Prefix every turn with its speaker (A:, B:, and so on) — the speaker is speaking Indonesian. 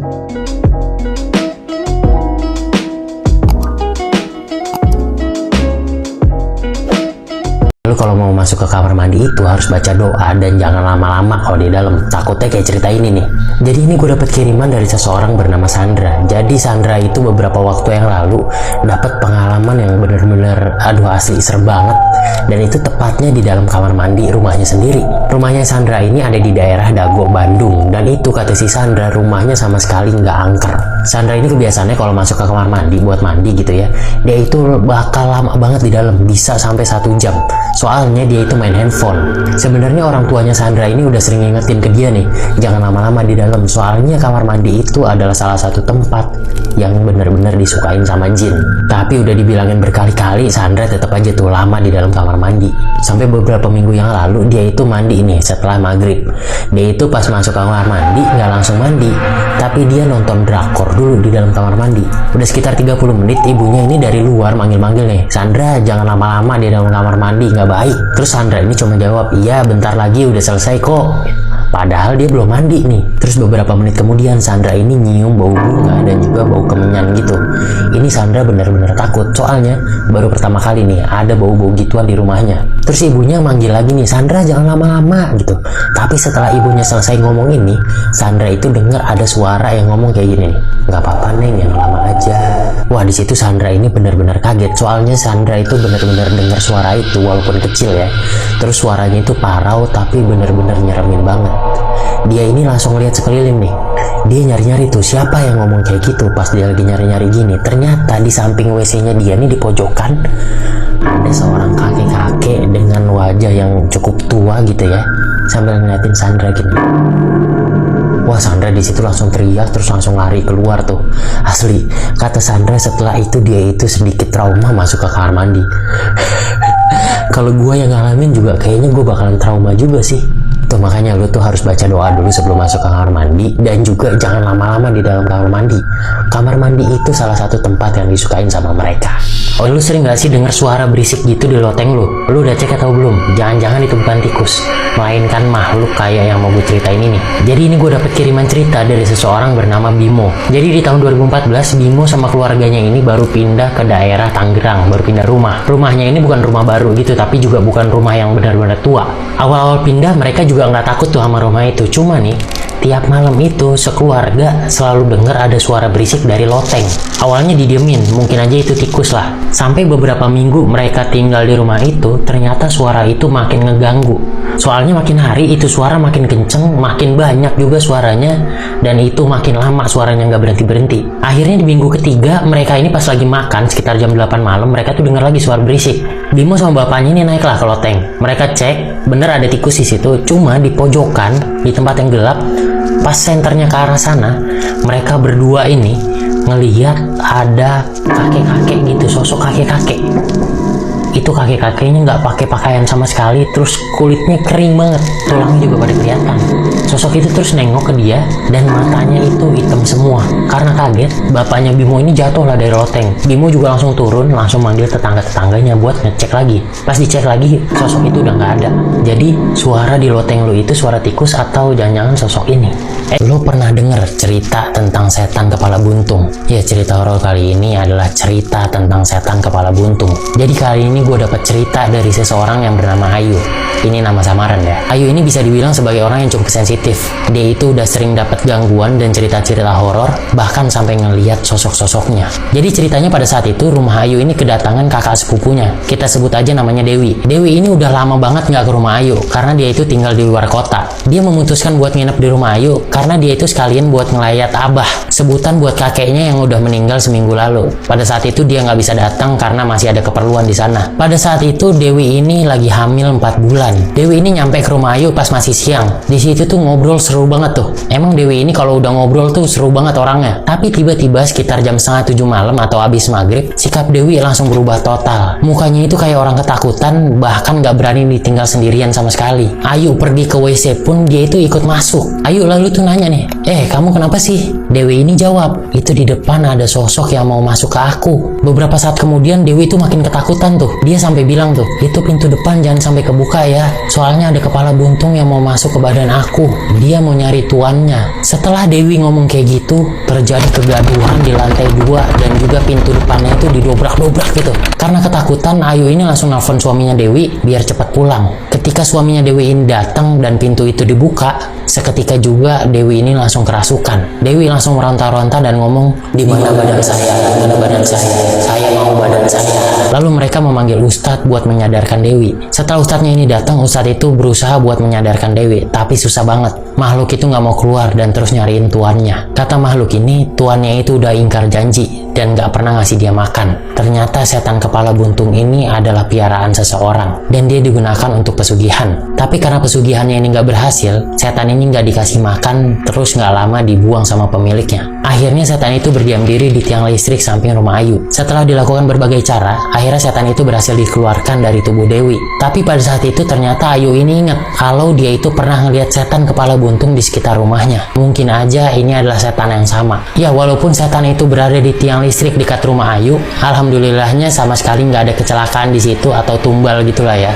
A: Lu kalau mau masuk ke kamar mandi itu harus baca doa dan jangan lama-lama kalau di dalam. Takutnya kayak cerita ini nih. Jadi ini gue dapet kiriman dari seseorang bernama Sandra. Jadi Sandra itu beberapa waktu yang lalu dapat pengalaman yang bener-bener aduh asli serem banget. Dan itu tepatnya di dalam kamar mandi rumahnya sendiri. Rumahnya Sandra ini ada di daerah Dago, Bandung. Dan itu kata si Sandra rumahnya sama sekali nggak angker. Sandra ini kebiasaannya kalau masuk ke kamar mandi buat mandi gitu ya, dia itu bakal lama banget di dalam, bisa sampai 1 jam. Soalnya dia itu main handphone. Sebenarnya orang tuanya Sandra ini udah sering ngingetin ke dia nih, jangan lama-lama di dalam. Soalnya kamar mandi itu adalah salah satu tempat yang benar-benar disukain sama jin. Tapi udah dibilangin berkali-kali, Sandra tetap aja tuh lama di dalam kamar mandi. Sampai beberapa minggu yang lalu dia itu mandi nih setelah maghrib. Dia itu pas masuk kamar mandi nggak langsung mandi, tapi dia nonton drakor dulu di dalam kamar mandi. Udah sekitar 30 menit ibunya ini dari luar manggil-manggil nih, Sandra jangan lama-lama di dalam kamar mandi, nggak baik. Terus Sandra ini cuma jawab, iya bentar lagi udah selesai kok. Padahal dia belum mandi nih. Terus beberapa menit kemudian Sandra ini nyium bau bunga dan juga bau kemenyan gitu. Ini Sandra benar-benar takut, soalnya baru pertama kali nih ada bau-bau gituan di rumahnya. Terus ibunya manggil lagi nih, Sandra jangan lama-lama gitu. Tapi setelah ibunya selesai ngomong ini, Sandra itu dengar ada suara yang ngomong kayak gini nih, nggak apa-apa Neng, yang lama aja. Wah, di situ Sandra ini benar-benar kaget, soalnya Sandra itu benar-benar dengar suara itu walaupun kecil ya. Terus suaranya itu parau tapi benar-benar nyeremin banget. Dia ini langsung lihat sekeliling nih. Dia nyari-nyari tuh siapa yang ngomong kayak gitu. Pas dia lagi nyari-nyari gini, ternyata di samping WC-nya dia nih di pojokan ada seorang kakek-kakek dengan wajah yang cukup tua gitu ya, sambil ngeliatin Sandra gini. Wah, Sandra di situ langsung teriak terus langsung lari keluar tuh. Asli, kata Sandra setelah itu dia itu sedikit trauma masuk ke kamar mandi. Kalau gue yang ngalamin juga kayaknya gue bakalan trauma juga sih. Tuh makanya lu tuh harus baca doa dulu sebelum masuk ke kamar mandi, dan juga jangan lama-lama di dalam kamar mandi. Kamar mandi itu salah satu tempat yang disukain sama mereka. Oh, lu sering gak sih dengar suara berisik gitu di loteng lu? Lu udah cek atau belum? Jangan-jangan itu bukan tikus, melainkan makhluk kayak yang mau gue ceritain ini. Jadi ini gue dapet kiriman cerita dari seseorang bernama Bimo. Jadi di tahun 2014 Bimo sama keluarganya ini baru pindah ke daerah Tangerang, baru pindah rumah. Rumahnya ini bukan rumah baru gitu, tapi juga bukan rumah yang benar-benar tua. Awal-awal pindah mereka juga nggak takut tuh sama rumah itu. Cuma nih, tiap malam itu sekeluarga selalu dengar ada suara berisik dari loteng. Awalnya didiemin, mungkin aja itu tikus lah. Sampai beberapa minggu mereka tinggal di rumah itu, ternyata suara itu makin ngeganggu. Soalnya makin hari itu suara makin kenceng, makin banyak juga suaranya, dan itu makin lama suaranya nggak berhenti-berhenti. Akhirnya di minggu ketiga mereka ini pas lagi makan sekitar jam 8 malam, mereka tuh dengar lagi suara berisik. Bimo sama bapaknya ini naiklah ke loteng. Mereka cek, bener ada tikus di situ, cuma di pojokan, di tempat yang gelap. Pas senternya ke arah sana, mereka berdua ini ngelihat ada kakek-kakek gitu, sosok kakek-kakek. Itu kakek-kakeknya nggak pakai pakaian sama sekali, terus kulitnya kering banget, tulangnya juga pada kelihatan. Sosok itu terus nengok ke dia dan matanya itu hitam semua. Karena kaget, bapaknya Bimo ini jatuh lah dari loteng. Bimo juga langsung turun, langsung manggil tetangga-tetangganya buat ngecek lagi. Pas dicek lagi, sosok itu udah nggak ada. Jadi suara di loteng lu itu suara tikus atau jangan-jangan sosok ini? Lo pernah denger cerita tentang setan kepala buntung? Ya, cerita horor kali ini adalah cerita tentang setan kepala buntung. Jadi kali ini gue dapat cerita dari seseorang yang bernama Ayu. Ini nama samaran ya. Ayu ini bisa dibilang sebagai orang yang cukup sensitif. Dia itu udah sering dapat gangguan dan cerita-cerita horor, bahkan sampai ngelihat sosok-sosoknya. Jadi ceritanya pada saat itu rumah Ayu ini kedatangan kakak sepupunya. Kita sebut aja namanya Dewi. Dewi ini udah lama banget nggak ke rumah Ayu karena dia itu tinggal di luar kota. Dia memutuskan buat nginep di rumah Ayu karena dia itu sekalian buat ngelayat abah, sebutan buat kakeknya yang udah meninggal seminggu lalu. Pada saat itu dia nggak bisa datang karena masih ada keperluan di sana. Pada saat itu Dewi ini lagi hamil 4 bulan. Dewi ini nyampe ke rumah Ayu pas masih siang. Di situ tuh ngobrol seru banget tuh. Emang Dewi ini kalau udah ngobrol tuh seru banget orangnya. Tapi tiba-tiba sekitar jam 6:30 malam atau habis maghrib, sikap Dewi langsung berubah total. Mukanya itu kayak orang ketakutan, bahkan nggak berani ditinggal sendirian sama sekali. Ayu pergi ke WC pun dia itu ikut masuk. Ayu lalu tuh nanya nih, kamu kenapa sih? Dewi ini jawab, itu di depan ada sosok yang mau masuk ke aku. Beberapa saat kemudian Dewi itu makin ketakutan tuh. Dia sampai bilang tuh, itu pintu depan jangan sampai kebuka ya. Soalnya ada kepala buntung yang mau masuk ke badan aku. Dia mau nyari tuannya. Setelah Dewi ngomong kayak gitu, terjadi kegaduhan di lantai 2 dan juga pintu depannya itu didobrak-dobrak gitu. Karena ketakutan, Ayu ini langsung nelfon suaminya Dewi biar cepat pulang. Ketika suaminya Dewi ini datang dan pintu itu dibuka, seketika juga Dewi ini langsung kerasukan. Dewi langsung meronta-ronta dan ngomong, di mana badan saya? Di mana badan saya? Saya mau badan saya. Lalu mereka memanggil Ustadz buat menyadarkan Dewi. Setelah Ustadznya ini datang, Ustadz itu berusaha buat menyadarkan Dewi, tapi susah banget. Makhluk itu nggak mau keluar dan terus nyariin tuannya. Kata makhluk ini, tuannya itu udah ingkar janji dan nggak pernah ngasih dia makan. Ternyata setan kepala buntung ini adalah piaraan seseorang dan dia digunakan untuk pesugihan. Tapi karena pesugihannya ini nggak berhasil, setan ini nggak dikasih makan, terus nggak lama dibuang sama pemiliknya. Akhirnya setan itu berdiam diri di tiang listrik samping rumah Ayu. Setelah dilakukan berbagai cara, akhirnya setan itu berhasil dikeluarkan dari tubuh Dewi. Tapi pada saat itu ternyata Ayu ini ingat kalau dia itu pernah ngelihat setan kepala buntung di sekitar rumahnya. Mungkin aja ini adalah setan yang sama. Ya, walaupun setan itu berada di tiang listrik dekat rumah Ayu, alhamdulillahnya sama sekali nggak ada kecelakaan di situ atau tumbal gitulah ya.